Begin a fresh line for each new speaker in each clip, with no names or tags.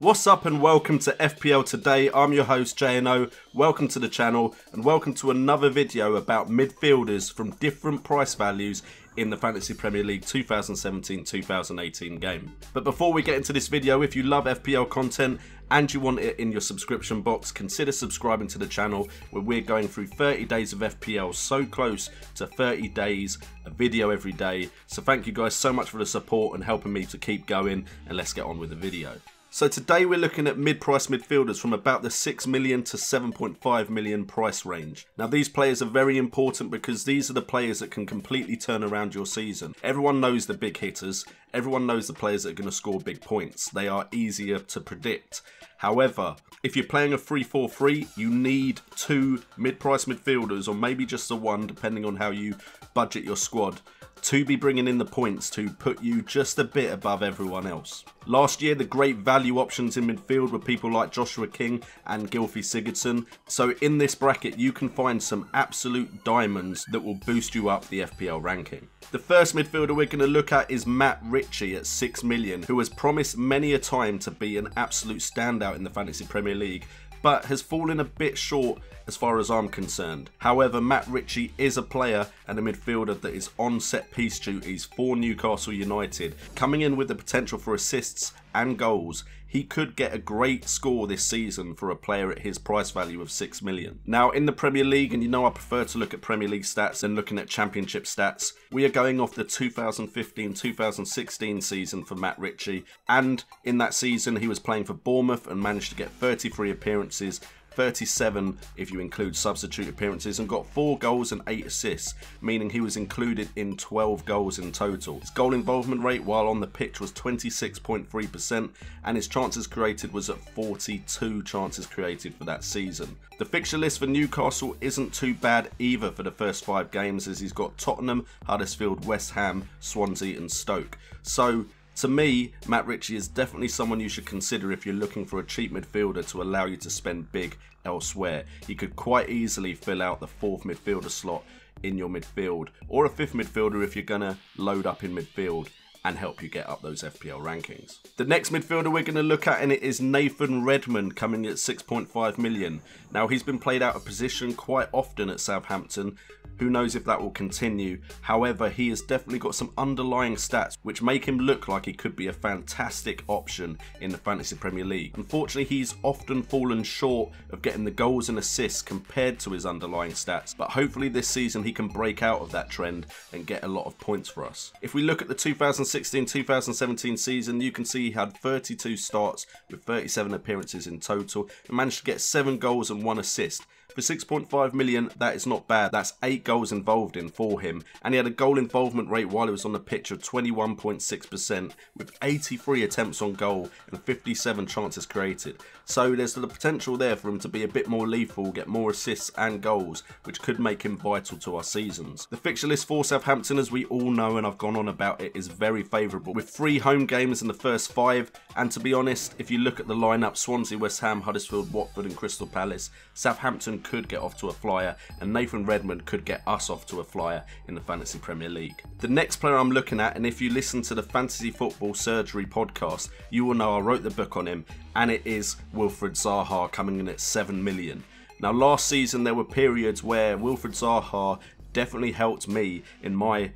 What's up and welcome to FPL Today. I'm your host JNO. Welcome to the channel and welcome to another video about midfielders from different price values in the Fantasy Premier League 2017-2018 game. But before we get into this video, if you love FPL content and you want it in your subscription box, consider subscribing to the channel where we're going through 30 days of FPL, so close to 30 days, a video every day. So thank you guys so much for the support and helping me to keep going, and let's get on with the video. So today we're looking at mid-priced midfielders from about the 6 million to 7.5 million price range. Now these players are very important because these are the players that can completely turn around your season. Everyone knows the big hitters, everyone knows the players that are going to score big points. They are easier to predict. However, if you're playing a 3-4-3, you need two mid-priced midfielders, or maybe just the one depending on how you budget your squad, to be bringing in the points to put you just a bit above everyone else. Last year, the great value options in midfield were people like Joshua King and Gylfi Sigurdsson. So in this bracket, you can find some absolute diamonds that will boost you up the FPL ranking. The first midfielder we're going to look at is Ritchie at 6 million, who has promised many a time to be an absolute standout in the Fantasy Premier League, but has fallen a bit short as far as I'm concerned. However, Ritchie is a player and a midfielder that is on set piece duties for Newcastle United. Coming in with the potential for assists and goals, he could get a great score this season for a player at his price value of 6 million. Now in the Premier League, and you know I prefer to look at Premier League stats than looking at Championship stats, we are going off the 2015-2016 season for Ritchie, and in that season he was playing for Bournemouth and managed to get 33 appearances, 37 if you include substitute appearances, and got 4 goals and 8 assists, meaning he was included in 12 goals in total. His goal involvement rate while on the pitch was 26.3%, and his chances created was at 42 chances created for that season. The fixture list for Newcastle isn't too bad either for the first 5 games, as he's got Tottenham, Huddersfield, West Ham, Swansea and Stoke. So to me, Ritchie is definitely someone you should consider if you're looking for a cheap midfielder to allow you to spend big elsewhere. He could quite easily fill out the 4th midfielder slot in your midfield, or a 5th midfielder if you're going to load up in midfield and help you get up those FPL rankings. The next midfielder we're going to look at, and it is Nathan Redmond, coming at 6.5 million. Now he's been played out of position quite often at Southampton. Who knows if that will continue. However, he has definitely got some underlying stats which make him look like he could be a fantastic option in the Fantasy Premier League. Unfortunately, he's often fallen short of getting the goals and assists compared to his underlying stats, but hopefully this season he can break out of that trend and get a lot of points for us. If we look at the 2016-2017 season, you can see he had 32 starts with 37 appearances in total and managed to get 7 goals and 1 assist. For 6.5 million, that is not bad. That's 8 goals involved in for him. And he had a goal involvement rate while he was on the pitch of 21.6%, with 83 attempts on goal and 57 chances created. So there's the potential there for him to be a bit more lethal, get more assists and goals, which could make him vital to our seasons. The fixture list for Southampton, as we all know and I've gone on about it, is very favourable, with 3 home games in the first 5. And to be honest, if you look at the lineup, Swansea, West Ham, Huddersfield, Watford and Crystal Palace, Southampton could get off to a flyer, and Nathan Redmond could get us off to a flyer in the Fantasy Premier League. The next player I'm looking at, and if you listen to the Fantasy Football Surgery podcast, you will know I wrote the book on him, and it is Wilfried Zaha, coming in at 7 million. Now last season there were periods where Wilfried Zaha definitely helped me in my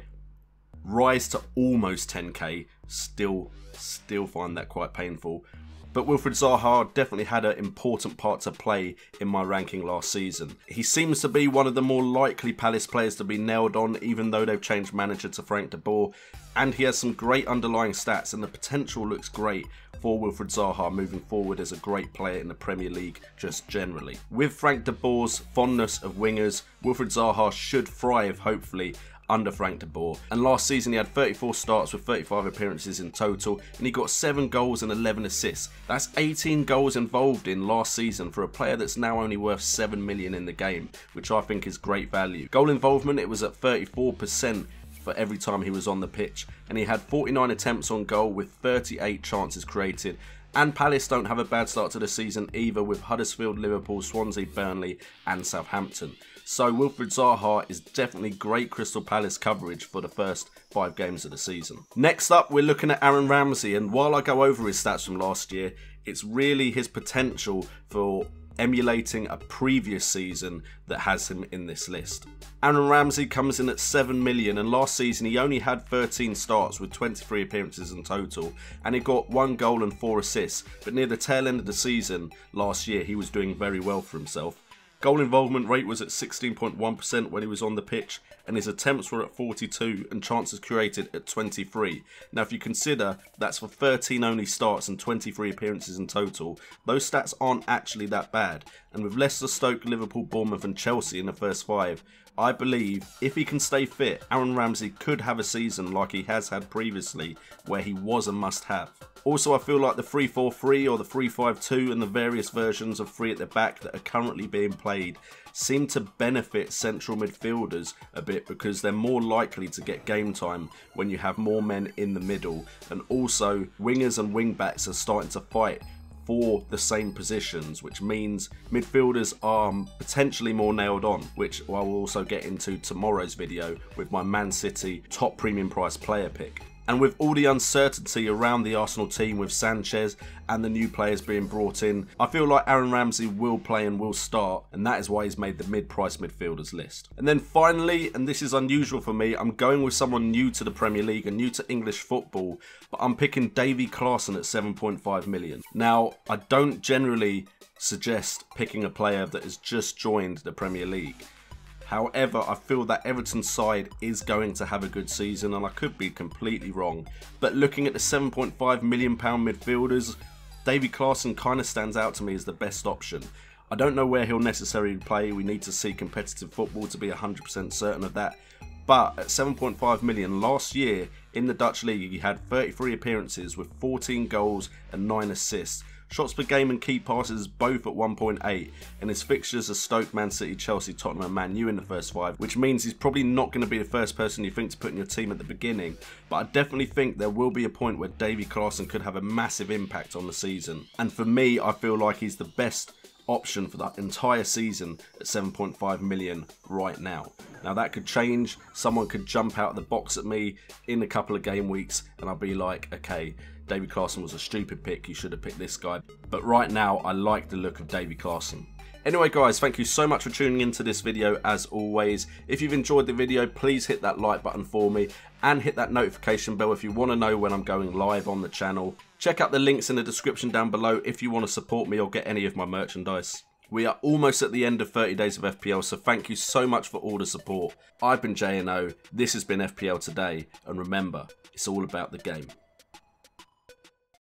rise to almost 10k, still find that quite painful. But Wilfried Zaha definitely had an important part to play in my ranking last season. He seems to be one of the more likely Palace players to be nailed on, even though they've changed manager to Frank de Boer. And he has some great underlying stats, and the potential looks great for Wilfried Zaha moving forward as a great player in the Premier League just generally. With Frank de Boer's fondness of wingers, Wilfried Zaha should thrive, hopefully, under Frank de Boer. And last season he had 34 starts with 35 appearances in total, and he got 7 goals and 11 assists. That's 18 goals involved in last season for a player that's now only worth 7 million in the game, which I think is great value. Goal involvement, it was at 34% for every time he was on the pitch, and he had 49 attempts on goal with 38 chances created. And Palace don't have a bad start to the season either, with Huddersfield, Liverpool, Swansea, Burnley and Southampton. So Wilfried Zaha is definitely great Crystal Palace coverage for the first 5 games of the season. Next up, we're looking at Aaron Ramsey, and while I go over his stats from last year, it's really his potential for emulating a previous season that has him in this list. Aaron Ramsey comes in at 7 million, and last season he only had 13 starts with 23 appearances in total, and he got 1 goal and 4 assists, but near the tail end of the season last year he was doing very well for himself. Goal involvement rate was at 16.1% when he was on the pitch, and his attempts were at 42 and chances created at 23. Now if you consider that's for 13 only starts and 23 appearances in total, those stats aren't actually that bad. And with Leicester, Stoke, Liverpool, Bournemouth and Chelsea in the first 5, I believe if he can stay fit, Aaron Ramsey could have a season like he has had previously where he was a must-have. Also, I feel like the 3-4-3 or the 3-5-2 and the various versions of 3 at the back that are currently being played seem to benefit central midfielders a bit because they're more likely to get game time when you have more men in the middle, and also wingers and wing backs are starting to fight for the same positions, which means midfielders are potentially more nailed on, which I will also get into tomorrow's video with my Man City top premium price player pick. And with all the uncertainty around the Arsenal team with Sanchez and the new players being brought in, I feel like Aaron Ramsey will play and will start, and that is why he's made the mid-priced midfielders list. And then finally, and this is unusual for me, I'm going with someone new to the Premier League and new to English football, but I'm picking Davy Klaassen at 7.5 million. Now, I don't generally suggest picking a player that has just joined the Premier League. However, I feel that Everton's side is going to have a good season, and I could be completely wrong. But looking at the £7.5 million midfielders, Davy Klaassen kind of stands out to me as the best option. I don't know where he'll necessarily play. We need to see competitive football to be 100% certain of that. But at 7.5 million last year in the Dutch league, he had 33 appearances with 14 goals and 9 assists. Shots per game and key passes both at 1.8, and his fixtures are Stoke, Man City, Chelsea, Tottenham and Man U in the first 5, which means he's probably not going to be the first person you think to put in your team at the beginning. But I definitely think there will be a point where Davy Klaassen could have a massive impact on the season. And for me, I feel like he's the best option for that entire season at 7.5 million right now. Now that could change. Someone could jump out of the box at me in a couple of game weeks and I'll be like, okay, Davy Klaassen was a stupid pick, you should have picked this guy. But right now, I like the look of Davy Klaassen. Anyway guys, thank you so much for tuning into this video as always. If you've enjoyed the video, please hit that like button for me and hit that notification bell if you want to know when I'm going live on the channel. Check out the links in the description down below if you want to support me or get any of my merchandise. We are almost at the end of 30 days of FPL, so thank you so much for all the support. I've been J&O, this has been FPL Today, and remember, it's all about the game.